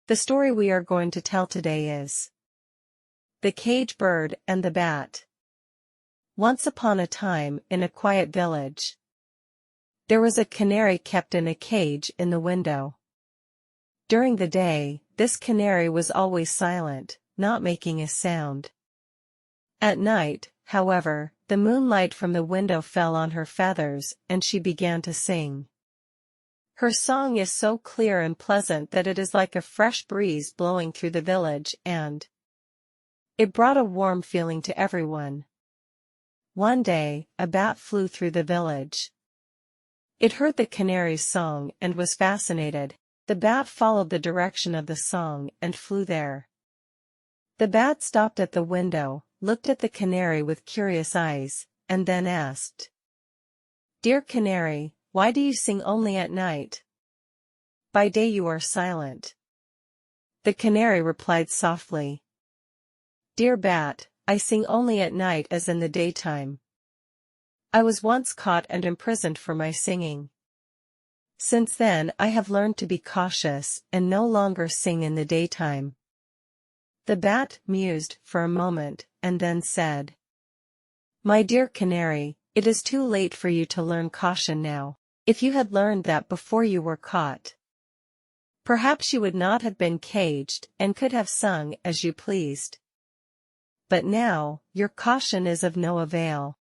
The story we are going to tell today is The Cage Bird and the Bat. Once upon a time, in a quiet village, there was a canary kept in a cage in the window. During the day, this canary was always silent, not making a sound. At night, however, the moonlight from the window fell on her feathers and she began to sing. Her song is so clear and pleasant that it is like a fresh breeze blowing through the village, and it brought a warm feeling to everyone. One day, a bat flew through the village. It heard the canary's song and was fascinated. The bat followed the direction of the song and flew there. The bat stopped at the window, looked at the canary with curious eyes, and then asked, "Dear canary, why do you sing only at night? By day you are silent." The canary replied softly, "Dear bat, I sing only at night as in the daytime. I was once caught and imprisoned for my singing. Since then I have learned to be cautious and no longer sing in the daytime." The bat mused for a moment and then said, "My dear canary, it is too late for you to learn caution now. If you had learned that before you were caught, perhaps you would not have been caged and could have sung as you pleased. But now, your caution is of no avail.